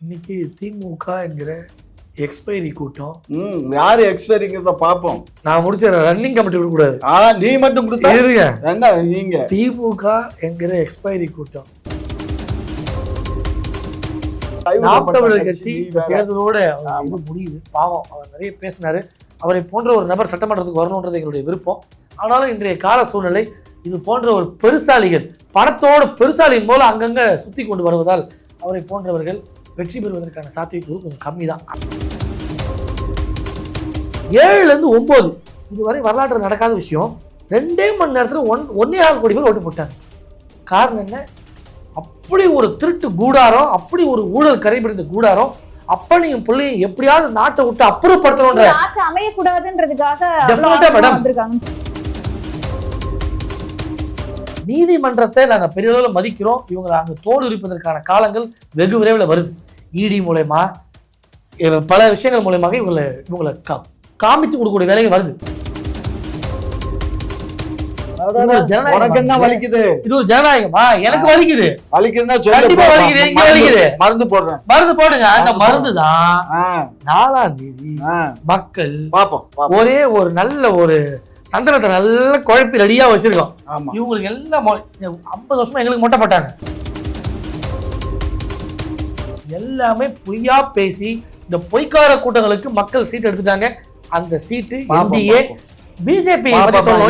இன்னைக்கு திமுக என்கிற எக்ஸ்பைரி கூட்டம். யாரு எக்ஸ்பைரிங்கிறத பாப்போம். நான் முடிச்ச ரன்னிங் கமிட்டி கொடுக்க கூடாது. நீ மட்டும் கொடுத்தா இருங்க. என்ன நீங்க திமுக என்கிற எக்ஸ்பைரி கூட்டம். நாம் தமிழர் கட்சி தேர்தலோட இது முடியுது. பாவம், அவர் நிறைய பேசினாரு. அவரை போன்ற ஒரு நபர் சட்டமன்றத்துக்கு வரணுன்றது எங்களுடைய விருப்பம். ஆனாலும் இன்றைய கால சூழ்நிலை இது போன்ற ஒரு பெருசாலிகள் பணத்தோட பெருசாலியின் போல அங்கங்க சுத்தி கொண்டு வருவதால் அவரை போன்றவர்கள் வெற்றி பெறுவதற்கான சாத்தியக்கூறு கொஞ்சம் கம்மி தான். 7லேருந்து 9 இதுவரை வரலாற்றில் நடக்காத விஷயம். 2 மணி நேரத்தில் 1.25 கோடி பேர் ஓட்டு போட்டாங்க. காரணம் என்ன? அப்படி ஒரு திருட்டு கூடாரம், அப்படி ஒரு ஊழல் கரைபிடிந்த கூடாரம். அப்பனையும் பிள்ளையும் எப்படியாவது நாட்டை விட்டு அப்புறப்படுத்தணும்ன்ற ஆட்சி அமையக்கூடாதுன்றதுக்காக நீதிமன்றத்தை நாங்கள் பெரிய அளவில் மதிக்கிறோம். இவங்களை அங்கே தோல் உரிப்பதற்கான காலங்கள் வெகு விரைவில் வருது. இடி மூலயமா பல விஷயங்கள் மூலயமாக இவங்களை காமித்து கொடுக்கக்கூடிய வேலைகள் வருது. இது ஒரு ஜனநாயகமா? எனக்கு வலிக்குது. மருந்து போடுறேன். மருந்து போடுங்க. அந்த மருந்து தான் 4ஆம் தேதி மக்கள் ஒரே ஒரு நல்ல ஒரு சந்தனத்தை நல்ல குழப்பி ரெடியா வச்சிருக்கோம். இவங்களுக்கு எல்லாம் 50 வருஷமா எங்களுக்கு மொட்டை போட்டாங்க. எல்லாமே பொய்யா பேசி இந்த பொய்க்கார கூட்டங்களுக்கு மக்கள் சீட் எடுத்துட்டாங்க. அந்த சீட்டு என்டிஏ பிஜேபி பத்தி சொல்லணும்.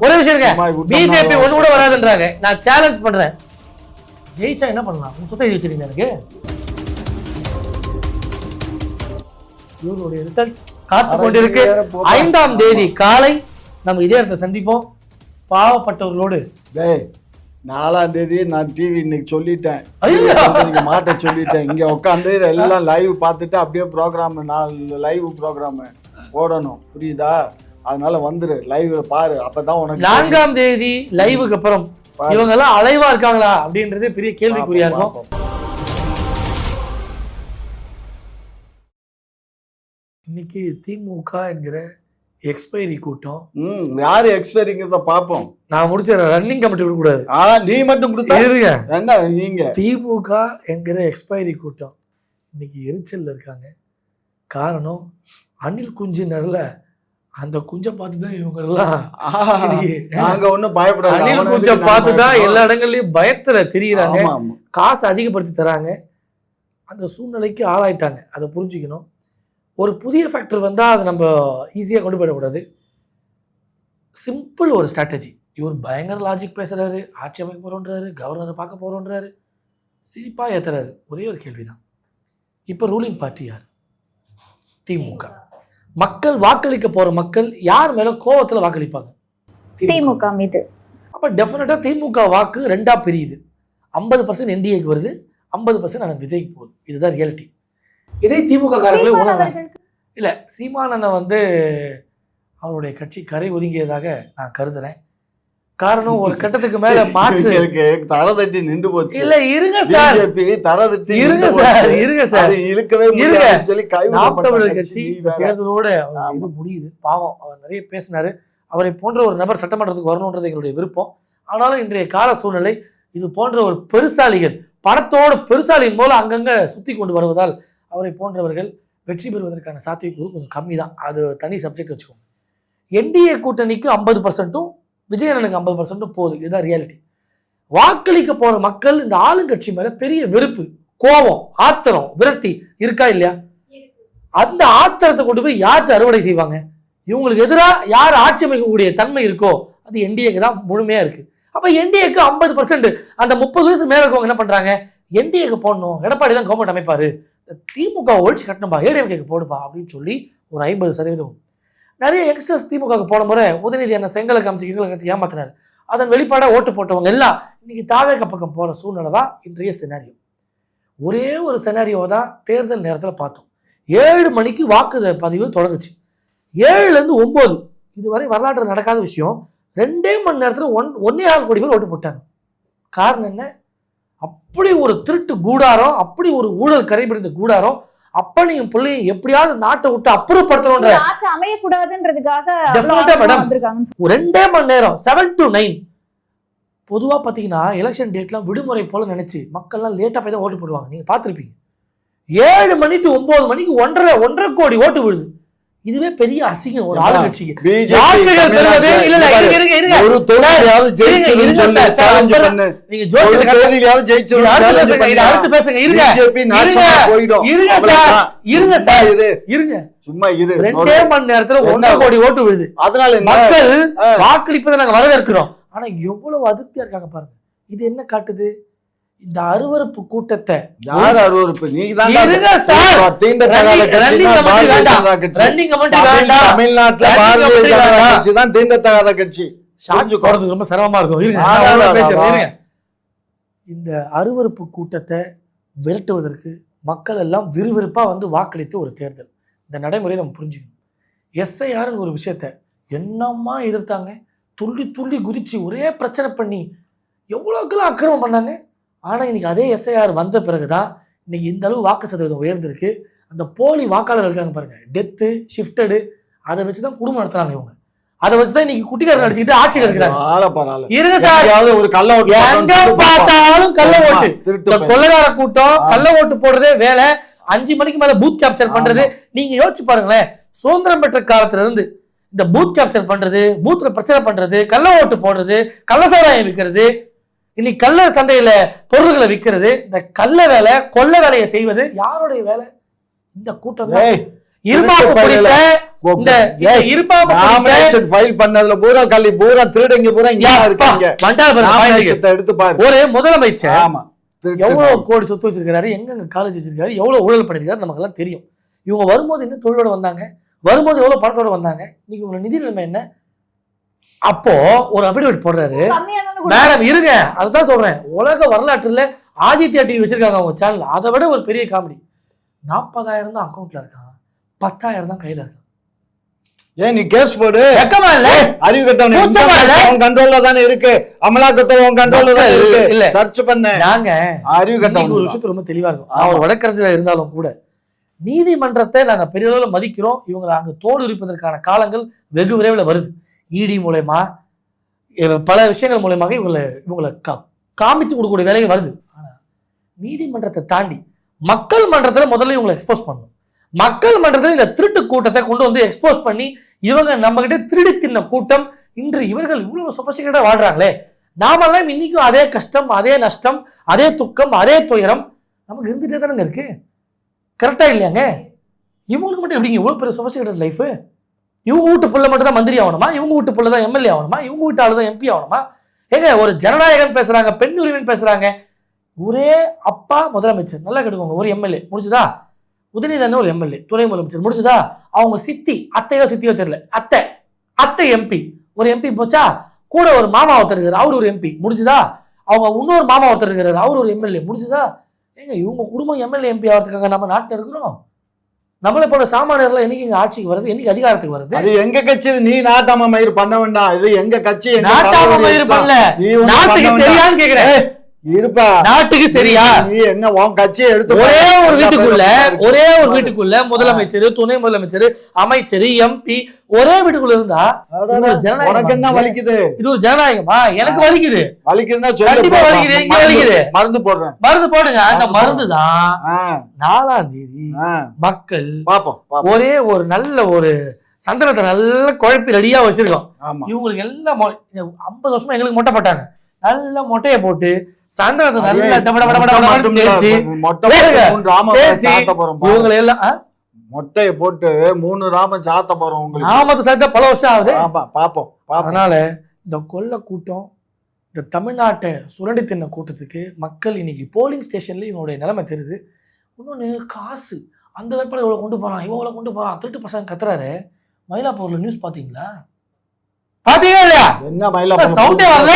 ஒரே விஷயம் இருக்கு. பிஜேபி ஒண்ணு கூட வராதுன்றாங்க. நான் சேலஞ்ச் பண்றேன். ஜெயிச்சா என்ன பண்ணலாம்? உங்க சொத்தை வச்சிருக்கீங்க. எனக்கு இவருடைய ரிசல்ட் காத்து கொண்டிருக்கு. 5ஆம் தேதி காலை நம்ம இதே இடத்தை சந்திப்போம். பாவப்பட்டவர்களோடு 4ஆம் தேதி நான் டிவி இன்னைக்கு சொல்லிட்டேன். மாட்ட சொல்லிட்டேன். இங்க உட்காந்து எல்லாம் லைவ் பார்த்துட்டு அப்படியே ப்ரோக்ராம் லைவ் ப்ரோக்ராம் போடணும். புரியுதா? அதனால வந்துரு லைவ்ல பாரு. அப்பதான் உனக்கு 4ஆம் தேதி லைவுக்கு அப்புறம் இவங்க எல்லாம் அலைவா இருக்காங்களா அப்படின்றது பெரிய கேள்விக்குறியா இருக்கும். இன்னைக்கு திமுக என்கிற எக்ஸ்பைரி கூட்டம். யாரு எக்ஸ்பைரிங்கிறத பாப்போம். நான் முடிச்ச ரன்னிங் கமிட்டி கொடுக்க கூடாது. நீ மட்டும் கொடுத்தா இருங்க. என்ன நீங்க திமுக என்கிற எக்ஸ்பைரி கூட்டம் இன்னைக்கு எரிச்சல்ல இருக்காங்க. காரணம், அணில் குஞ்சினர்ல அந்த குஞ்சை பார்த்துதான் இவங்க எல்லாம் நாங்க ஒண்ணும் பயப்பட. அணில் குஞ்சை பார்த்துதான் எல்லா இடங்கள்லயும் பயத்துல தெரியுறாங்க. காசு அதிகப்படுத்தி தராங்க. அந்த சூழ்நிலைக்கு ஆளாயிட்டாங்க. அதை புரிஞ்சுக்கணும். ஒரு புதிய ஃபேக்டர் வந்தால் அதை நம்ம ஈஸியாக கொண்டு போயிடக்கூடாது. சிம்பிள் ஒரு ஸ்ட்ராட்டஜி. இவர் பயங்கர லாஜிக் பேசுகிறாரு. ஆட்சி அமைக்க போகிறோன்றாரு, கவர்னரை பார்க்க போகிறோன்றாரு, சிரிப்பாக ஏற்றுறாரு. ஒரே ஒரு கேள்வி தான். இப்போ ரூலிங் பார்ட்டி யார்? திமுக. மக்கள் வாக்களிக்க போகிற மக்கள் யார் மேலே கோவத்தில் வாக்களிப்பாங்க? திமுக மீது. அப்போ டெஃபினட்டாக திமுக வாக்கு 2ஆக பிரியுது. 50% என்டிஏக்கு வருது, 50% ஆனால் விஜய்க்கு போகுது. இதுதான் ரியாலிட்டி. இதே திமுக காரங்களே உணர்றாங்க. இல்லை, சீமானனை அவருடைய கட்சி கரை ஒதுங்கியதாக நான் கருதுறேன். காரணம், ஒரு கட்டத்துக்கு மேல மாற்று தரதட்டி நின்று போச்சு. இல்ல இருங்க சார், இருங்க சார், இருங்க சார், நாம் தமிழர் கட்சி தேர்தலோட இது முடியுது. பாவம், அவர் நிறைய பேசினாரு. அவரை போன்ற ஒரு நபர் சட்டமன்றத்துக்கு வரணுன்றது எங்களுடைய விருப்பம். ஆனாலும் இன்றைய கால சூழ்நிலை இது போன்ற ஒரு பெருசாலிகள் பணத்தோட பெருசாலியின் போல அங்கங்க சுத்தி கொண்டு வருவதால் அவரை போன்றவர்கள் வெற்றி பெறுவதற்கான சாத்தியக்கூறு கொஞ்சம் கம்மி தான். அது தனி சப்ஜெக்ட் வச்சுக்கோங்க. என்டிஏ கூட்டணிக்கு 50%, விஜயனுக்கு 50% போகுது. இதுதான் ரியாலிட்டி. வாக்களிக்க போற மக்கள் இந்த ஆளுங்கட்சி மேல பெரிய வெறுப்பு, கோபம், ஆத்திரம், விரக்தி இருக்கா இல்லையா? அந்த ஆத்திரத்தை கொண்டு போய் யார்கிட்ட அறுவடை செய்வாங்க? இவங்களுக்கு எதிராக யார் ஆட்சி அமைக்கக்கூடிய தன்மை இருக்கோ அது என்டிஏக்கு தான் முழுமையா இருக்கு. அப்ப என்டிஏக்கு 50%. அந்த 30 வயசு மேல இருக்கவங்க என்ன பண்றாங்க? என்டிஏக்கு போடணும், எடப்பாடி தான் கவர்மெண்ட் அமைப்பாரு, திமுக ஒழிச்சு கட்டணும்பா, ஏடிஎம்கேக்கு போடுப்பா அப்படின்னு சொல்லி ஒரு 50%. நிறைய யங்ஸ்டர்ஸ் திமுக போன முறை உதயநிதி என்ன செங்கலை காமிச்சு எங்களை காமிச்சு ஏமாத்தினார். அதன் வெளிப்பாடாக ஓட்டு போட்டவங்க எல்லாம் இன்னைக்கு தாவேக பக்கம் போகிற சூழ்நிலை தான் இன்றைய சினாரியோ. ஒரே ஒரு சினாரியோவை தான் தேர்தல் நேரத்தில் பார்த்தோம். 7 மணிக்கு வாக்கு பதிவு தொடங்குச்சு. 7லேருந்து 9 இதுவரை வரலாற்றில் நடக்காத விஷயம். 2 மணி நேரத்தில் 1.25 கோடி பேர் ஓட்டு போட்டாங்க. காரணம் என்ன? அப்படி ஒரு திருட்டு கூடாரம், அப்படி ஒரு ஊழல் கரைபிடிந்த கூடாரம். அப்பனையும் பிள்ளையும் எப்படியாவது நாட்டை விட்டு அப்புறப்படுத்தணும்ன்ற ஆட்சி அமையக்கூடாதுன்றதுக்காக 2 மணி நேரம் 7 to 9 பொதுவாக பார்த்தீங்கன்னா எலெக்ஷன் டேட்லாம் விடுமுறை போல நினைச்சு மக்கள்லாம் லேட்டாக போய் தான் ஓட்டு போடுவாங்க. நீங்கள் பார்த்துருப்பீங்க 7 மணி to 9 மணிக்கு 1.5 கோடி ஓட்டு விழுது. இதுவே பெரிய அசிங்கம் ஒரு ஆளுங்கட்சிக்கு. சும்மா இரு. 2 மணி நேரத்துல 1.5 கோடி ஓட்டு விழுது. அதனால மக்கள் வாக்களிப்பதை நாங்க வரவேற்கிறோம். ஆனா எவ்வளவு அதிருப்தியா இருக்காங்க பாருங்க. இது என்ன காட்டுது? இந்த அருவருப்பு கூட்டத்தை யார் அருவருப்பு? நீங்க தீண்டத்தகாத கட்சி. ரொம்ப சிரமமா இருக்கும். இந்த அருவருப்பு கூட்டத்தை விரட்டுவதற்கு மக்கள் எல்லாம் விறுவிறுப்பா வந்து வாக்களித்து ஒரு தேர்தல். இந்த நடைமுறையை நம்ம புரிஞ்சுக்கணும். எஸ்ஐஆர்னு ஒரு விஷயத்த என்னமா எதிர்த்தாங்க, துள்ளி துள்ளி குதிச்சு ஒரே பிரச்சனை பண்ணி எவ்வளோக்கெல்லாம் அக்கிரமம் பண்ணாங்க. ஆனால் இன்னைக்கு அதே எஸ்ஐஆர் வந்த பிறகுதான் இன்னைக்கு இந்த அளவு வாக்கு சதவீதம் உயர்ந்திருக்கு. அந்த போலி வாக்காளர் இருக்காங்க பாருங்க, டெத்து ஷிஃப்டடு, அதை வச்சுதான் குடும்பம் நடத்துறாங்க இவங்க. அதை வச்சுதான் இன்னைக்கு குட்டிக்காரன் அடிச்சுக்கிட்டு ஆட்சியில் இருக்கிறாங்க. இருங்க சார், ஒரு கள்ள ஓட்டு எங்க பார்த்தாலும் கள்ள ஓட்டு. இந்த கொள்ளக்கார கூட்டம் கள்ள ஓட்டு போடுறதே வேலை. 5 மணிக்கு மேல பூத் கேப்சர் பண்றது. நீங்க யோசிச்சு பாருங்களேன், சுதந்திரம் பெற்ற காலத்துல இருந்து இந்த பூத் கேப்சர் பண்றது, பூத்ல பிரச்சனை பண்றது, கள்ள ஓட்டு போடுறது, கள்ள சாராயம் விற்கிறது, இன்னைக்கு கள்ள சந்தையில பொருள்களை விற்கிறது, இந்த கள்ள வேலை கொள்ள வேலையை செய்வது யாருடைய வேலை? இந்த கூட்டம். இருமாப்பு பிடித்த இந்த நாமினேஷன் ஃபைல் பண்ணதுல பூரா கள்ளி பூரா திருடங்க பூரா இங்க இருக்காங்க. எடுத்து பாரு. ஒரு முதலமைச்சர் எவ்வளவு கோடி சொத்து வச்சிருக்காரு, எங்க காலேஜ் வச்சிருக்காரு, எவ்வளவு ஊழல் பண்ணிருக்காரு நமக்கு எல்லாம் தெரியும். இவங்க வரும்போது என்ன தொழிலோட வந்தாங்க, வரும்போது எவ்வளவு பணத்தோட வந்தாங்க, இன்னைக்கு உங்க நிதி நிலைமை என்ன? அப்போ ஒரு அபிடேவிட் போடுறாரு. மேடம் இருங்க, அதுதான் சொல்றேன். உலக வரலாற்றுல ஆதித்யா டிவி வச்சிருக்காங்க அவங்க சேனல். அதை விட ஒரு பெரிய காமெடி, 40,000 தான் அக்கௌண்ட்ல இருக்கான், 10,000 தான் கையில இருக்கான். ஏன் நீ கேஸ் போடு? வெக்கமா இல்ல? அறிவு கட்டவன் கண்ட்ரோல்ல தானே இருக்கு, அமலாக்கத்துறை உன் கண்ட்ரோல்ல தான் இருக்கு. இல்ல சர்ச் பண்ண நாங்க அறிவு கட்டவன் ஒரு விஷயத்து ரொம்ப தெளிவா இருக்கும். அவர் வழக்கறிஞரா இருந்தாலும் கூட நீதிமன்றத்தை நாங்க பெரிய அளவுல மதிக்கிறோம். இவங்க நாங்க தோல் உரிப்பதற்கான காலங்கள் வெகு விரைவில் வருது. இடி மூலமா பல விஷயங்கள் மூலமாக இவங்களை காமித்து கொடுக்கக்கூடிய வேலைகள் வருது. ஆனா நீதிமன்றத்தை தாண்டி மக்கள் மன்றத்துல முதல்ல இவங்களை எக்ஸ்போஸ் பண்ணணும். மக்கள் மன்றத்தில் இந்த திருட்டு கூட்டத்தை கொண்டு வந்து எக்ஸ்போஸ் பண்ணி இவங்க நம்ம கிட்ட திருடி தின்ன கூட்டம். இன்று இவர்கள் இவ்வளவு சொஃபிஸ்டிகேட்டா வாழ்றாங்களே, நாமெல்லாம் இன்னைக்கும் அதே கஷ்டம், அதே நஷ்டம், அதே துக்கம், அதே துயரம் நமக்கு இருந்துட்டே தானங்க இருக்கு. கரெக்டா இல்லையாங்க? இவங்களுக்கு மட்டும் எப்படிங்க இவ்வளவு பெரிய சொஃபிஸ்டிகேட்டட் லைஃப்? இவங்க வீட்டு புள்ள மட்டும் தான் மந்திரி ஆகணுமா? இவங்க வீட்டு புள்ள தான் எம்எல்ஏ ஆகணுமா? இவங்க வீட்டு ஆளு தான் எம்பி ஆகணுமா? ஏங்க ஒரு ஜனநாயகன் பேசுறாங்க, பெண் உரிமைன்னு பேசுறாங்க. ஒரே அப்பா முதலமைச்சர், நல்லா கேட்டுக்கோங்க, ஒரு எம்எல்ஏ முடிஞ்சுதா? உதயநிதி ஒரு எம்எல்ஏ, துணை முதலமைச்சர் முடிஞ்சுதா? அவங்க சித்தி, அத்தையோ சித்தியோ தெரியல, அத்தை எம்பி, ஒரு எம்பி போச்சா? கூட ஒரு மாமா ஒருத்தர் இருக்காரு, அவர் ஒரு எம்பி முடிஞ்சுதா? அவங்க இன்னொரு மாமா ஒருத்தர் இருக்கிறாரு, அவர் ஒரு எம்எல்ஏ முடிஞ்சுதா? ஏங்க இவங்க குடும்பம் எம்எல்ஏ எம்பி ஆகிறதுக்காக நம்ம நாட்டில் இருக்கிறோம். நம்மளை போல சாமானியர்கள் என்னைக்கு இங்க ஆட்சிக்கு வருது, என்னைக்கு அதிகாரத்துக்கு வருது? அது எங்க கட்சி. நீ நாட்டாம மயிர் பண்ண வேண்டாம், இது எங்க கட்சி. நாட்டாம மயிர் பண்ணல, நாட்டுக்கு சரியான்னு கேக்குறேன். இருப்பா, நாட்டுக்கு சரியா? நீ என்ன உன் கட்சியை எடுத்து ஒரே ஒரு வீட்டுக்குள்ள முதலமைச்சர், துணை முதலமைச்சர், அமைச்சர், எம்பி ஒரே வீட்டுக்குள்ள இருந்தா உனக்கு என்ன வலிக்குது? இது ஒரு ஜனநாயகமா? எனக்கு வலிக்குது. வலிக்குதுன்னா கண்டிப்பா வலிக்குது. இங்க வலிக்குது. மருந்து போடுறேன், மருந்து போடுங்க. அந்த மருந்து தான் 4ஆம் தேதி மக்கள் பாப்போம். ஒரே ஒரு நல்ல ஒரு சந்தனத்தை நல்ல குழப்பி ரெடியா வச்சிருக்கோம். இவங்களுக்கு எல்லாம் 50 வருஷமா எங்களுக்கு மொட்டை போட்டாங்க. நல்ல மொட்டையை போட்டு சந்தனத்தை நல்லா இவங்களை எல்லாம் மொட்டையை போட்டு 3 ராமம் சாத்த போறோம். உங்களுக்கு ராமத்தை சாத்த பல வருஷம் ஆகுது. பாப்போம். அதனால இந்த கொள்ள கூட்டம், இந்த தமிழ்நாட்டை சுரண்டி தின்ன கூட்டத்துக்கு மக்கள் இன்னைக்கு போலிங் ஸ்டேஷன்ல இவங்களுடைய நிலைமை தெரியுது. இன்னொன்னு காசு, அந்த வேட்பாளர் இவ்வளவு கொண்டு போறான், இவ்வளவு கொண்டு போறான், திருட்டு பசங்க கத்துறாரு. மயிலாப்பூர்ல நியூஸ் பாத்தீங்களா? பாத்தீங்களா இல்லையா? என்ன மயிலாப்பூர் சவுண்டே வரல?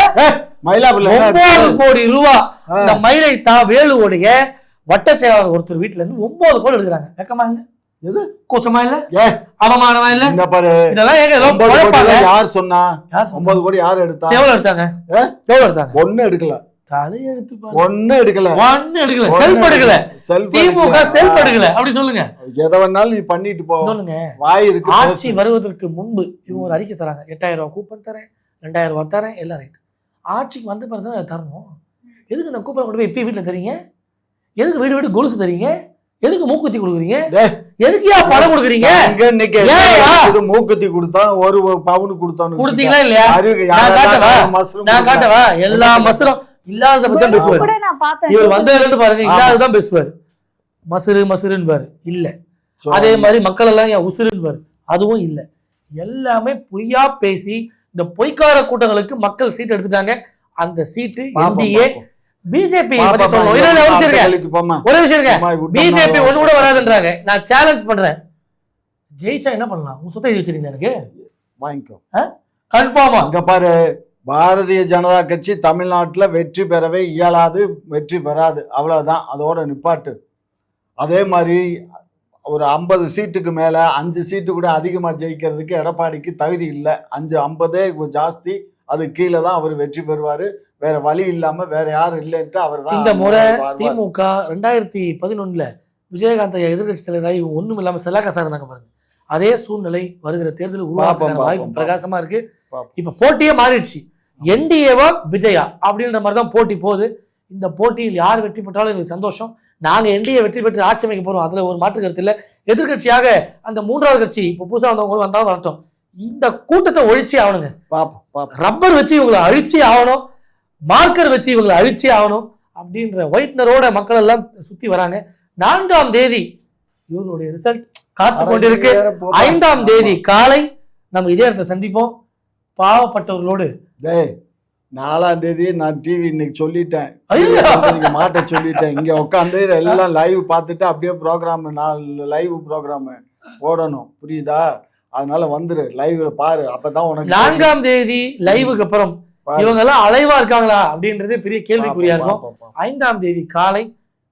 மயிலாப்பூர்ல 9 கோடி ரூபாய் இந்த மயிலை வேலுவோடைய வட்ட செயலாளர் ஒருத்தர் வீட்டுல இருந்து 9 கோடி எடுக்கிறாங்க. வெக்கமா இல்ல? எது கூச்சமா இல்ல? அவமானமா இல்ல? இந்த பாரு, இதெல்லாம் ஏங்க யார் சொன்னா? 9 கோடி யார் எடுத்தா? எவ்வளவு எடுத்தாங்க? எவ்வளவு எடுத்தாங்க? ஒண்ணு எடுக்கல. தலையெழுத்து பாரு. ஒண்ணு எடுக்கல. செல்ஃப் எடுக்கல. திமுக செல்ஃப் எடுக்கல. அப்படி சொல்லுங்க. எதை வேணாலும் நீ பண்ணிட்டு போ. சொல்லுங்க. வாய் இருக்கு. ஆட்சி வருவதற்கு முன்பு இவங்க ஒரு அறிக்கை தராங்க. 8,000 ரூபாய் கூப்பன் தரேன், 2,000 ரூபாய் தரேன், எல்லாம் ரைட். ஆட்சிக்கு வந்த பிறகு தான் தரணும். எதுக்கு இந்த கூப்பன் கொண்டு போய் இப்பயும் வீட்டில் தரீங்க? எதுக்கு வீடு வீடு கொலுசு தரீங்க? எதுக்கு மூக்குத்தி கொடுக்குறீங்க? எதுக்கு பணம் கொடுக்குறீங்க? மூக்குத்தி கொடுத்தா ஒரு பவுன் கொடுத்தோம் கொடுத்தீங்களா இல்லையா? நான் காட்டவா? எல்லா மசரும் இல்லாத பத்தி பேசுவாரு. இவர் வந்ததுல பாருங்க, இல்லாததான் பேசுவாரு. மசுருன்னு பாரு இல்ல. அதே மாதிரி மக்கள் எல்லாம் என் உசுருன்னு பாரு, அதுவும் இல்ல. எல்லாமே பொய்யா பேசி இந்த பொய்க்கார கூட்டங்களுக்கு மக்கள் சீட் எடுத்துட்டாங்க. அந்த சீட்டு என்டிஏ பிஜேபி பத்தி சொல்லணும். ஒரே விஷயம் இருக்கு, பிஜேபி ஒண்ணு கூட வராதுன்றாங்க. நான் சேலஞ்ச் பண்றேன், ஜெயிச்சா என்ன பண்ணலாம்? உங்க சொத்தை வச்சிருக்கீங்க, எனக்கு வாங்கிக்கோ கன்ஃபார்மா. இங்க பாரு, பாரதிய ஜனதா கட்சி தமிழ்நாட்டுல வெற்றி பெறவே இயலாது, வெற்றி பெறாது, அவ்வளவுதான், அதோட நிப்பாட்டு. அதே மாதிரி ஒரு 50 சீட்டுக்கு மேல 5 சீட்டு கூட அதிகமா ஜெயிக்கிறதுக்கு எடப்பாடிக்கு தகுதி இல்லை. 50 ஜாஸ்தி, அது கீழே தான் அவர் வெற்றி பெறுவாரு. வேற வழி இல்லாம வேற யாரும் இல்லைன்ட்டு அவர் தான். இந்த முறை திமுக 2011 விஜயகாந்த் எதிர்கட்சி தலைவராக ஒண்ணும் இல்லாம செல்லாக்காசா இருந்தாங்க பாருங்க. அதே சூழ்நிலை வருகிற தேர்தலில் உருவாக்க வாய்ப்பு பிரகாசமா இருக்கு. இப்ப போட்டியே மாறிடுச்சு. என்டிஏவா விஜயா அப்படின்ற மாதிரி தான் போட்டி போகுது. இந்த போட்டியில் யார் வெற்றி பெற்றாலும் எங்களுக்கு சந்தோஷம். நாங்க என்டிஏ வெற்றி பெற்று ஆட்சி அமைக்க போறோம், அதுல ஒரு மாற்று கருத்து இல்லை. எதிர்கட்சியாக அந்த 3வது கட்சி இப்போ புதுசா வந்தவங்க வந்தாலும் வரட்டும், இந்த கூட்டத்தை ஒழிச்சே ஆகணுங்க. ரப்பர் வச்சு இவங்களை அழிச்சே ஆகணும், மார்க்கர் வச்சு இவங்களை அழிச்சே ஆகணும் அப்படின்ற ஒயிட்னரோட மக்கள் எல்லாம் சுத்தி வராங்க. 4ஆம் தேதி இவர்களுடைய ரிசல்ட் காத்து கொண்டிருக்கு. 5ஆம் தேதி காலை நம்ம இதே இடத்தை சந்திப்போம் பாவப்பட்டவர்களோடு. 4ஆம் தேதி நான் டிவி இன்னைக்கு சொல்லிட்டேன், மாட்ட சொல்லிட்டேன். இங்க உட்காந்து எல்லாம் லைவ் பார்த்துட்டு அப்படியே ப்ரோக்ராம், 4 லைவ் ப்ரோக்ராம் போடணும், புரியுதா? அதனால வந்துரு, லைவ்ல பாரு, அப்பதான் உனக்கு. 4ஆம் தேதி லைவுக்கு அப்புறம் இவங்க எல்லாம் அலைவா இருக்காங்களா அப்படின்றது பெரிய கேள்விக்குறியா இருக்கும். 5ஆம் தேதி காலை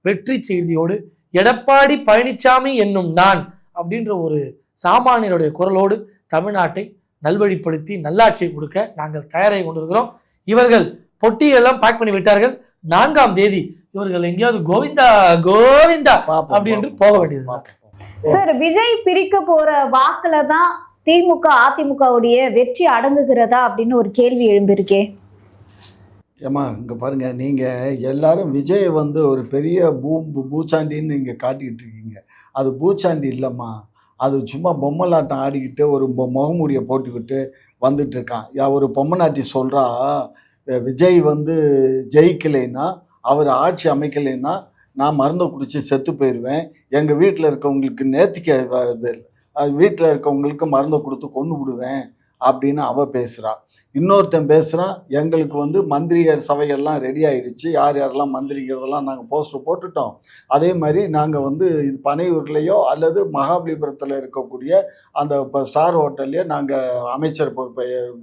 வெற்றி செய்தியோடு எடப்பாடி பழனிசாமி என்னும் நான் அப்படின்ற ஒரு சாமானியருடைய குரலோடு தமிழ்நாட்டை நல்வழிப்படுத்தி நல்லாட்சியை கொடுக்க நாங்கள் தயாராகி கொண்டிருக்கிறோம். இவர்கள் பொட்டியெல்லாம் பேக் பண்ணி விட்டார்கள். 4ஆம் தேதி இவர்கள் எங்கேயாவது கோவிந்தா கோவிந்தா அப்படின்னு போக வேண்டியது. சார், விஜய் பிரிக்க போற வாக்குல தான் திமுக அதிமுகவுடைய வெற்றி அடங்குகிறதா அப்படின்னு ஒரு கேள்வி எழும்பியிருக்கே. ஏமா இங்க பாருங்க, நீங்க எல்லாரும் விஜய் வந்து ஒரு பெரிய பூச்சாண்டின்னு இங்க காட்டிக்கிட்டு இருக்கீங்க. அது பூச்சாண்டி இல்லைம்மா, அது சும்மா பொம்மலாட்டம் ஆடிக்கிட்டு ஒரு முகமூடியை போட்டுக்கிட்டு வந்துட்டு இருக்கான். ஒரு பொம்மநாட்டி சொல்றா, விஜய் வந்து ஜெயிக்கலைன்னா, அவர் ஆட்சி அமைக்கலைன்னா நான் மருந்தை குடிச்சு செத்து போயிடுவேன், எங்கள் வீட்டில் இருக்கவங்களுக்கு நேர்த்திக்க வீட்டில் இருக்கவங்களுக்கு மருந்தை கொடுத்து கொண்டு விடுவேன் அப்படின்னு அவ பேசுகிறா. இன்னொருத்தன் பேசுகிறான், எங்களுக்கு வந்து மந்திரிகள் சபைகள்லாம் ரெடி ஆகிடுச்சு, யார் யாரெல்லாம் மந்திரிங்கிறதெல்லாம் நாங்கள் போஸ்டர் போட்டுட்டோம். அதே மாதிரி நாங்கள் வந்து இது பனையூர்லேயோ அல்லது மகாபலிபுரத்தில் இருக்கக்கூடிய அந்த இப்போ ஸ்டார் ஹோட்டல்லையோ நாங்கள் அமைச்சர்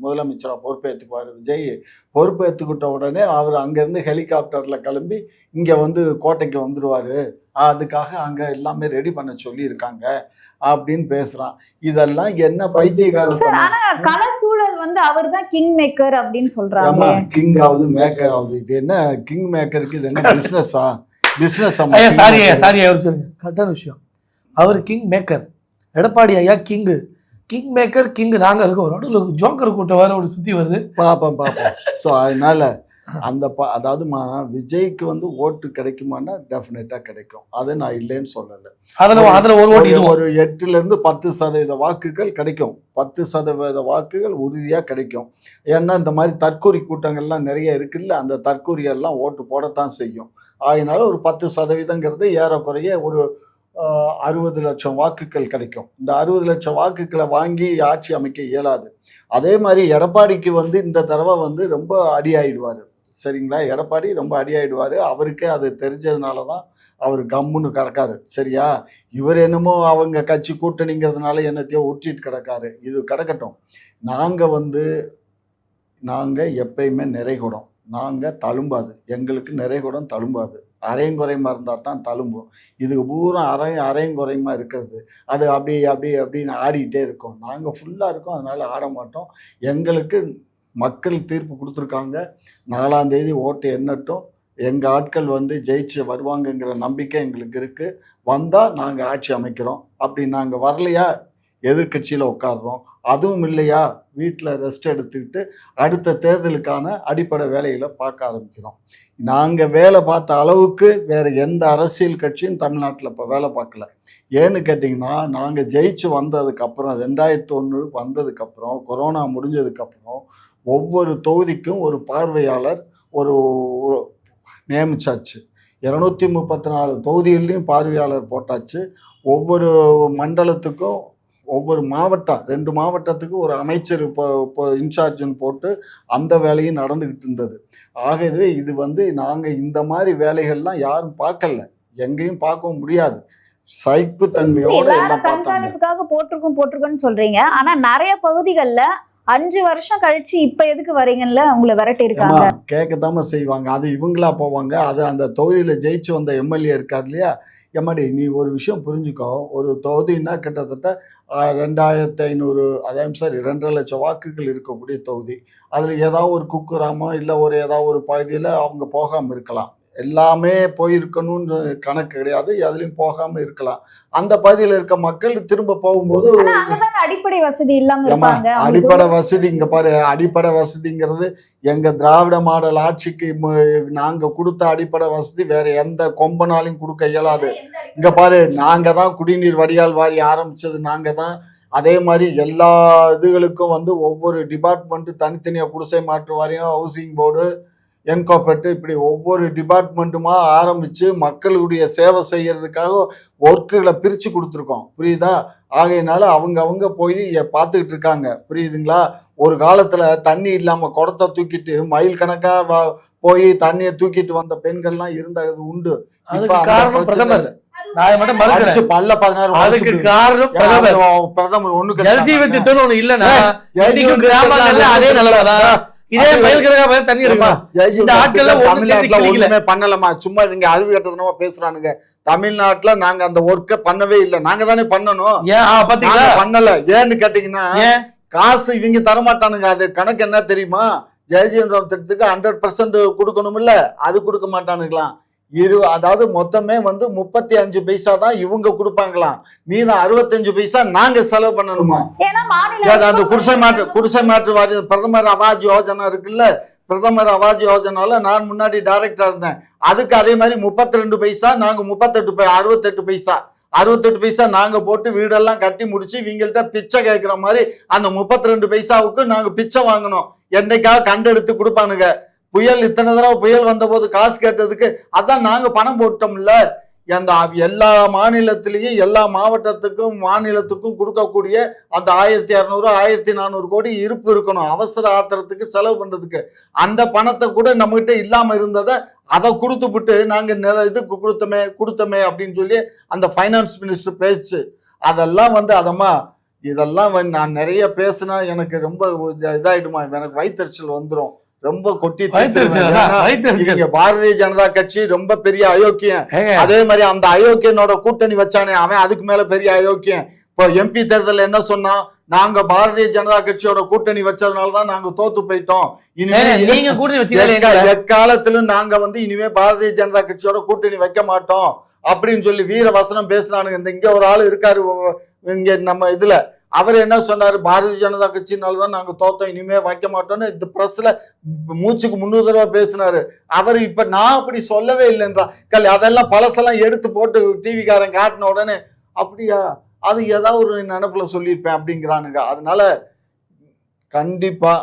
முதலமைச்சராக பொறுப்பேற்றுக்குவார் விஜய். பொறுப்பேற்றுக்கிட்ட உடனே அவர் அங்கேருந்து ஹெலிகாப்டரில் கிளம்பி இங்கே வந்து கோட்டைக்கு வந்துடுவார், அதுக்காக அங்கே எல்லாமே ரெடி பண்ண சொல்லியிருக்காங்க அப்படின்னு பேசுறான். இதெல்லாம் என்ன பைத்தியக்காரன். ஆனா கல சூழல் வந்து அவர் தான் கிங் மேக்கர் அப்படின்னு சொல்றாங்க. கிங் ஆகுது மேக்கர் ஆகுது, இது என்ன கிங் மேக்கருக்கு இது என்ன பிசினஸா? பிசினஸ் சாரி அவர் சொல்லுங்க, கரெக்டான விஷயம். அவர் கிங் மேக்கர், எடப்பாடி ஐயா கிங் மேக்கர் கிங் நாங்க இருக்கோம். நடுவில் ஜோக்கர் கூட்டம் வேற ஒரு சுத்தி வருது, பாப்போம். ஸோ அதனால அந்த அதாவதுமா விஜய்க்கு வந்து ஓட்டு கிடைக்குமான்னா டெஃபினட்டா கிடைக்கும், அது நான் இல்லைன்னு சொல்லலை. அதுல ஒரு 8-10% வாக்குகள் கிடைக்கும், 10% வாக்குகள் உறுதியா கிடைக்கும். ஏன்னா இந்த மாதிரி தற்கொலை கூட்டங்கள்லாம் நிறைய இருக்குல்ல, அந்த தற்கொலையெல்லாம் ஓட்டு போடத்தான் செய்யும். அதனால ஒரு 10% ஏறக்குறைய ஒரு 60 லட்சம் வாக்குகள் கிடைக்கும். இந்த 60 லட்சம் வாக்குகளை வாங்கி ஆட்சி அமைக்க இயலாது. அதே மாதிரி எடப்பாடிக்கு வந்து இந்த தடவை வந்து ரொம்ப அடியாயிடுவார், சரிங்களா? எடப்பாடி ரொம்ப அடியாயிடுவார். அவருக்கே அது தெரிஞ்சதுனால தான் அவர் கம்முன்னு கிடக்காரு, சரியா? இவர் என்னமோ அவங்க கட்சி கூட்டணிங்கிறதுனால என்னத்தையோ ஊற்றிட்டு கிடக்காரு. இது கிடக்கட்டும். நாங்கள் எப்பயுமே நிறைகுடம், நாங்கள் தழும்பாது, எங்களுக்கு நிறைகுடம் தழும்பாது. அரையங்குறைமா இருந்தால் தான் தழும்பும். இதுக்கு பூரா அரையங்குறைமா இருக்கிறது, அது அப்படின்னு ஆடிக்கிட்டே இருக்கோம். நாங்கள் ஃபுல்லாக இருக்கோம், அதனால் ஆட மாட்டோம். எங்களுக்கு மக்கள் தீர்ப்பு கொடுத்துருக்காங்க. 4ஆம் தேதி ஓட்டு எண்ணட்டும், எங்கள் ஆட்கள் வந்து ஜெயிச்சு வருவாங்கங்கிற நம்பிக்கை எங்களுக்கு இருக்குது. வந்தால் நாங்கள் ஆட்சி அமைக்கிறோம். அப்படி நாங்கள் வரலையா, எதிர்கட்சியில் உட்காடுறோம். அதுவும் இல்லையா, வீட்டில் ரெஸ்ட் எடுத்துக்கிட்டு அடுத்த தேர்தலுக்கான அடிப்படை வேலைகளை பார்க்க ஆரம்பிக்கிறோம். நாங்கள் வேலை பார்த்த அளவுக்கு வேறு எந்த அரசியல் கட்சியும் தமிழ்நாட்டில் இப்போ வேலை பார்க்கல. ஏன்னு கேட்டிங்கன்னா, நாங்கள் ஜெயிச்சு வந்ததுக்கப்புறம் 2001 வந்ததுக்கப்புறம் கொரோனா முடிஞ்சதுக்கப்புறம் ஒவ்வொரு தொகுதிக்கும் ஒரு பார்வையாளர் ஒரு நியமிச்சாச்சு. 234 தொகுதிகள்லையும் பார்வையாளர் போட்டாச்சு. ஒவ்வொரு மண்டலத்துக்கும் ஒவ்வொரு மாவட்டம் 2 மாவட்டத்துக்கு ஒரு அமைச்சர் இப்போ இன்சார்ஜுன்னு போட்டு அந்த வேலையும் நடந்துக்கிட்டு இருந்தது. ஆகவே இது நாங்கள் இந்த மாதிரி வேலைகள்லாம் யாரும் பார்க்கல, எங்கேயும் பார்க்கவும் முடியாது. சைப்பு தன்மையோட எல்லாம் கண்காணிப்புக்காக போட்டிருக்கோன்னு சொல்றீங்க. ஆனா நிறைய பகுதிகள்ல 5 வருஷம் கழிச்சு இப்ப எதுக்கு வரீங்கன்னு உங்களை விரட்டி இருக்காங்க. கேட்கத்தாம செய்வாங்க. அது இவங்களா போவாங்க. அது அந்த தொகுதியில ஜெயிச்சு வந்த எம்எல்ஏ இருக்கார் இல்லையா, எம்மாடி நீ ஒரு விஷயம் புரிஞ்சுக்கோ, ஒரு தொகுதின்னா கிட்டத்தட்ட 2500 சாரி 2.5 லட்சம் வாக்குகள் இருக்கக்கூடிய தொகுதி. அதில் ஏதாவது ஒரு குக்கிராமம் இல்லை ஏதாவது ஒரு பகுதியில் அவங்க போகாமல் இருக்கலாம். எல்லாமே போயிருக்கணும்னு கணக்கு கிடையாது, அதுலயும் போகாம இருக்கலாம். அந்த பகுதியில் இருக்க மக்கள் திரும்ப போகும்போது அடிப்படை வசதி இல்லாம அடிப்படை வசதி இங்க பாரு, அடிப்படை வசதிங்கிறது எங்க திராவிட மாடல் ஆட்சிக்கு நாங்க கொடுத்த அடிப்படை வசதி வேற எந்த கொம்பனாலையும் கொடுக்க இயலாது. இங்க பாரு, நாங்க தான் குடிநீர் வடிகால் வாரி ஆரம்பிச்சது, நாங்க தான். அதே மாதிரி எல்லா இதுகளுக்கும் ஒவ்வொரு டிபார்ட்மெண்ட் தனித்தனியா குடிசை மாற்று வாரியம், ஹவுசிங் போர்டு, என்கோபெட்டு, இப்படி ஒவ்வொரு டிபார்ட்மெண்ட்டுமா ஆரம்பித்து மக்களுடைய சேவை செய்கிறதுக்காக ஒர்க்குகளை பிரித்து கொடுத்துருக்கோம். புரியுதா? ஆகையினால அவங்க போய் பார்த்துக்கிட்டு இருக்காங்க. புரியுதுங்களா? ஒரு காலத்தில் தண்ணி இல்லாமல் குடத்தை தூக்கிட்டு மைல் கணக்காக போய் தண்ணியை தூக்கிட்டு வந்த பெண்கள்லாம் இருந்தது உண்டு. பிரதமர் இதே தண்ணி பண்ணலமா, சும்மா இவங்க அறிவு கட்டணமா பேசுறானுங்க. தமிழ்நாட்டுல நாங்க அந்த ஒர்க்க பண்ணவே இல்லை, நாங்க தானே பண்ணணும், பண்ணல. ஏன்னு கேட்டீங்கன்னா காசு இவங்க தரமாட்டானுங்க. அது கணக்கு என்ன தெரியுமா, ஜெயஜீவன் திட்டத்துக்கு 100% கொடுக்கணும் இல்ல, அது கொடுக்க மாட்டானுங்களாம். அதாவது மொத்தமே 35 பைசா தான் இவங்க கொடுப்பாங்களாம், மீதம் 65 பைசா நாங்க செலவு பண்ணணுமா. அந்த குடிசை மாற்று வாரியம் பிரதமர் ஆவாஸ் யோஜனா இருக்குல்ல, பிரதமர் ஆவாஸ் யோஜனால நான் முன்னாடி டைரக்டரா இருந்தேன். அதுக்கு அதே மாதிரி 32 பைசா, நாங்க 68 பைசா நாங்க போட்டு வீடெல்லாம் கட்டி முடிச்சு இவங்கள்ட்ட பிச்சை கேட்கிற மாதிரி அந்த 32 பைசாவுக்கு நாங்க பிச்சை வாங்கணும். என்னைக்காக கண்டெடுத்து கொடுப்பானுங்க. புயல் இத்தனை தடவை புயல் வந்த போது காசு கேட்டதுக்கு அதான் நாங்க பணம் போட்டோம்ல. அந்த எல்லா மாநிலத்திலையும் எல்லா மாவட்டத்துக்கும் மாநிலத்துக்கும் கொடுக்கக்கூடிய அந்த 1200 1400 கோடி இருப்பு இருக்கணும், அவசர ஆத்திரத்துக்கு செலவு பண்றதுக்கு. அந்த பணத்தை கூட நம்மகிட்ட இல்லாம இருந்ததை அதை கொடுத்துவிட்டு நாங்க இதுக்கு கொடுத்தமே அப்படின்னு சொல்லி அந்த ஃபைனான்ஸ் மினிஸ்டர் பேச்சு. அதெல்லாம் அதம்மா இதெல்லாம் நான் நிறைய பேசினா எனக்கு ரொம்ப இதாயிடுமா, எனக்கு வயிற்றுச்சல் வந்துடும், ரொம்ப கொட்டி. பாரதிய ஜனதா கட்சி ரொம்ப பெரிய அயோக்கியம். அதே மாதிரி அந்த அயோக்கியனோட கூட்டணி வச்சானே அவன் அதுக்கு மேல பெரிய அயோக்கியம். இப்போ எம்பி தேர்தல் என்ன சொன்னா, நாங்க பாரதிய ஜனதா கட்சியோட கூட்டணி வச்சதுனாலதான் நாங்க தோத்து போயிட்டோம், எக்காலத்திலும் நாங்க இனிமே பாரதிய ஜனதா கட்சியோட கூட்டணி வைக்க மாட்டோம் அப்படின்னு சொல்லி வீர வசனம் பேசினானுங்க. இங்க ஒரு ஆள் இருக்காரு இங்க நம்ம இதுல, அவர் என்ன சொன்னாரு, பாரதிய ஜனதா கட்சினாலதான் நாங்க தோத்தோம், இனிமே வைக்க மாட்டோம்னு இந்த பிரஸ்ல மூச்சுக்கு 300 தடவை பேசினாரு. அவர் இப்ப நான் அப்படி சொல்லவே இல்லைன்றா. அதெல்லாம் பழசெல்லாம் எடுத்து போட்டு டிவிக்காரன் காட்டின உடனே அப்படியா அது ஏதாவது ஒரு நினைப்புல சொல்லியிருப்பேன் அப்படிங்கிறானுங்க. அதனால கண்டிப்பா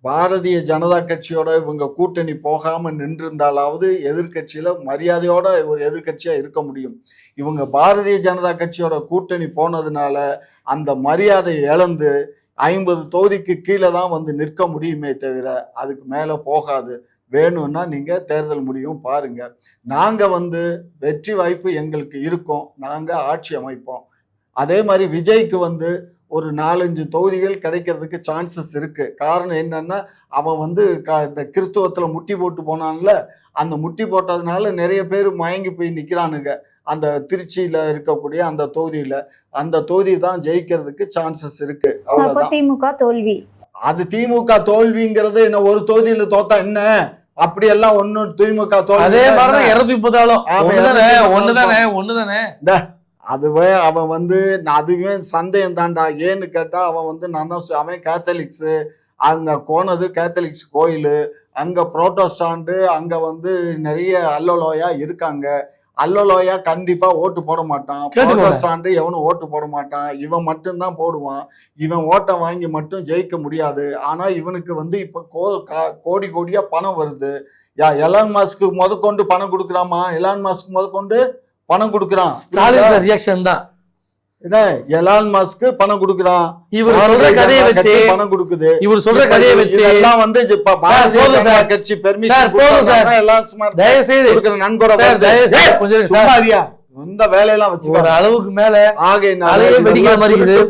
பாரதிய ஜனதா கட்சியோட இவங்க கூட்டணி போகாம நின்றிருந்தாலாவது எதிர்கட்சியில மரியாதையோட ஒரு எதிர்கட்சியா இருக்க முடியும். இவங்க பாரதிய ஜனதா கட்சியோட கூட்டணி போனதுனால அந்த மரியாதை இழந்து 50 தொகுதிக்கு கீழே தான் நிற்க முடியுமே தவிர அதுக்கு மேல போகாது. வேணும்னா நீங்க தேர்தல் முடியும் பாருங்க. நாங்க வெற்றி வாய்ப்பு எங்களுக்கு இருக்கும், நாங்க ஆட்சி அமைப்போம். அதே மாதிரி விஜய்க்கு ஒரு 4-5 தொகுதிகள் கிடைக்கிறதுக்கு சான்சஸ் இருக்கு. காரணம் என்னன்னா, அவன் இந்த கிறிஸ்துவத்துல முட்டி போட்டு போனான்ல, அந்த முட்டி போட்டதுனால நிறைய பேர் மயங்கி போய் நிக்கிறானுங்க. அந்த திருச்சியில இருக்கக்கூடிய அந்த தொகுதியில, அந்த தொகுதி தான் ஜெயிக்கிறதுக்கு சான்சஸ் இருக்கு. அவ்வளவுதான். திமுக தோல்வி, அது திமுக தோல்விங்கிறது என்ன, ஒரு தொகுதியில தோத்தா என்ன அப்படி எல்லாம் ஒண்ணு திமுக தோல்வி. அதே மாதிரிதான் 230 அதுவே அவன் வந்து அதுவே சந்தேகம் தான்டா. ஏன்னு கேட்டா அவன் வந்து அவன் கேத்தலிக்ஸு, அங்க போனது கேத்தலிக்ஸ் கோயில், அங்க புரோட்டஸ்டாண்டு, அங்க வந்து நிறைய அல்லலோயா இருக்காங்க. அல்லலோயா கண்டிப்பா ஓட்டு போட மாட்டான், புரோட்டஸ்டாண்டு எவனும் ஓட்டு போட மாட்டான், இவன் மட்டும்தான் போடுவான். இவன் ஓட்டை வாங்கி மட்டும் ஜெயிக்க முடியாது. ஆனா இவனுக்கு வந்து இப்ப கோடி கோடியா பணம் வருது. எலான் மாஸ்க்கு முதற்கொண்டு பணம் கொடுக்குறாமா, எலான் மாஸ்க் முதற்கொண்டு பணம் கொடுக்குறான். ஸ்டாலின் ரியாக்ஷன் தான் எலான் மாஸ்க்கு பணம் கொடுக்குறான். இவர் சொல்ற கதையை வச்சு பணம் கொடுக்குது. இவர் சொல்ற கதையை வச்சு எல்லாம் வந்து பாரதிய ஜனதா கட்சி பெர்மிஷன் தயவு செய்து கொடுக்குற நன்கொடை இந்த வேலையெல்லாம் வச்சு ஒரு அளவுக்கு மேல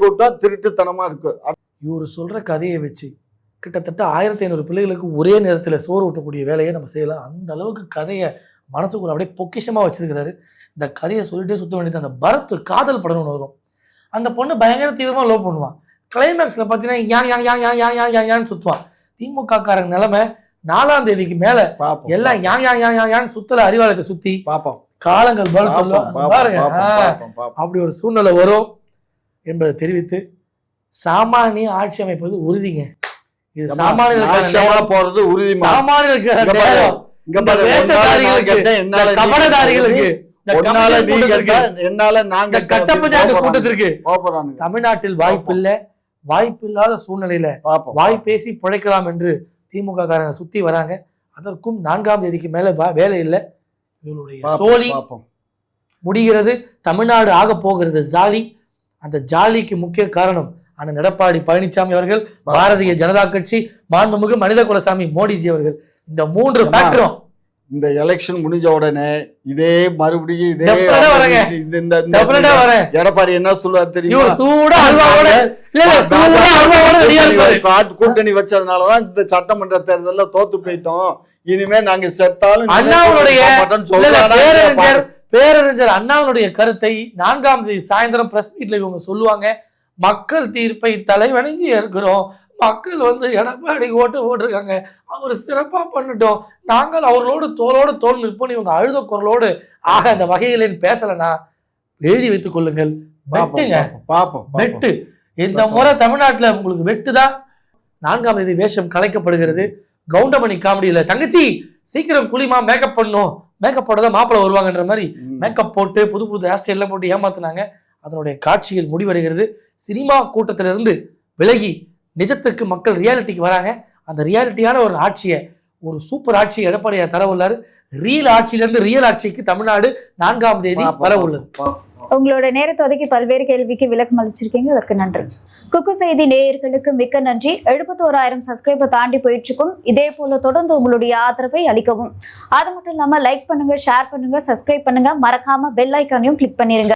கூட்டம் திருட்டுத்தனமா இருக்கு. இவர் சொல்ற கதையை வச்சு கிட்டத்தட்ட 1500 பிள்ளைகளுக்கு ஒரே நேரத்துல சோறு ஊட்டக்கூடிய வேலையை நம்ம செய்யலாம். அந்த அளவுக்கு கதையை மனசுக்குள்ள அப்படியே பொக்கிஷமா வச்சிருக்கிறாரு. இந்த கதையை சொல்லிட்டே சுத்த வேண்டியது. அந்த பரத் காதல் படம்னு வரும், அந்த பொண்ணு பயங்கர தீவிரமா லவ் பண்ணுவான். கிளைமேக்ஸ்ல பாத்தீங்கன்னா யான் சுத்துவான். திமுக காரங்க நிலைமை 4ஆம் தேதிக்கு மேல எல்லாம் யான் சுத்தல அறிவாலயத்தை சுத்தி பாப்போம், காலங்கள் பதில் சொல்லுவாங்க பாருங்க. அப்படி ஒரு சூழ்நிலை வரும் என்பதை தெரிவித்து சாமானிய ஆட்சி அமைப்பது உறுதிங்க. இது சாமானிய போறது உறுதி. சாமானியர்களுக்கு தமிழ்நாட்டில் வாய்ப்பில்லாத சூழ்நிலையில வாய் பேசி பிழைக்கலாம் என்று திமுக காரங்க சுத்தி வராங்க. அதற்கும் 4ஆம் தேதிக்கு மேல வேலை இல்லை. இவருடைய சோழி முடிகிறது. தமிழ்நாடு ஆக போகிறது ஜாலி. அந்த ஜாலிக்கு முக்கிய காரணம் அண்ணன் எடப்பாடி பழனிசாமி அவர்கள், பாரதிய ஜனதா கட்சி, மாண்புமிகு மனித குலசாமி மோடிஜி அவர்கள். இந்த 3 ஃபேக்டரும் இந்த எலெக்ஷன் முடிஞ்ச உடனே இதே மறுபடியும் எடப்பாடி என்ன சொல்லுவார் தெரியுமா? கூட்டணி வச்சதுனாலதான் இந்த சட்டமன்ற தேர்தல்ல தோத்து போயிட்டோம், இனிமே நாங்க செத்தாலும் பேரறிஞர் அண்ணாவுடைய கருத்தை 4ஆம் தேதி சாயந்தரம் பிரஸ் மீட்ல இவங்க சொல்லுவாங்க. மக்கள் தீர்ப்பை தலைவணங்கி இருக்கிறோம். மக்கள் வந்து எடப்பாடி ஓட்டு போட்டிருக்காங்க, அவர் சிறப்பா பண்ணட்டும், நாங்கள் அவர்களோடு தோளோடு தோல் நிற்போம். இவங்க அழுத குரலோடு ஆக அந்த வகையில் பேசலன்னா எழுதி வைத்துக் கொள்ளுங்கள். வெட்டுங்க, வெட்டு. இந்த முறை தமிழ்நாட்டுல உங்களுக்கு வெட்டுதான். 4ஆம் தேதி வேஷம் கலைக்கப்படுகிறது. கவுண்டமணி காமெடியில தங்கச்சி சீக்கிரம் குளிமா மேக்கப் பண்ணும், மேக்கப் போட்டதான் மாப்பிள்ளை வருவாங்கன்ற மாதிரி மேக்கப் போட்டு புது புது ஹேர் ஸ்டைல் போட்டு ஏமாத்தினாங்க. அதனுடைய காட்சிகள் முடிவடைகிறது. சினிமா கூட்டத்திலிருந்து விலகி நிஜத்துக்கு மக்கள் ரியாலிட்டிக்கு வராங்க. அந்த ரியாலிட்டியான ஒரு ஆட்சியை, ஒரு சூப்பர் ஆட்சியை எடப்பாடியை தர உள்ளாரு. ரியல் ஆட்சியிலிருந்து ரியல் ஆட்சிக்கு தமிழ்நாடு 4ஆம் தேதி வர உள்ளது. உங்களோட நேரத்தை ஒதுக்கி பல்வேறு கேள்விக்கு விளக்கம் அளிச்சிருக்கீங்க, அதற்கு நன்றி. குக்கு செய்தி நேயர்களுக்கு மிக்க நன்றி. 71,000 சப்ஸ்கிரைபர் தாண்டி போயிட்டு இருக்கும். இதே போல தொடர்ந்து உங்களுடைய ஆதரவை அளிக்கவும். அது மட்டும் இல்லாம லைக் பண்ணுங்க, ஷேர் பண்ணுங்க, சப்ஸ்கிரைப் பண்ணுங்க, மறக்காம பெல் ஐக்கானையும் கிளிக் பண்ணிருங்க.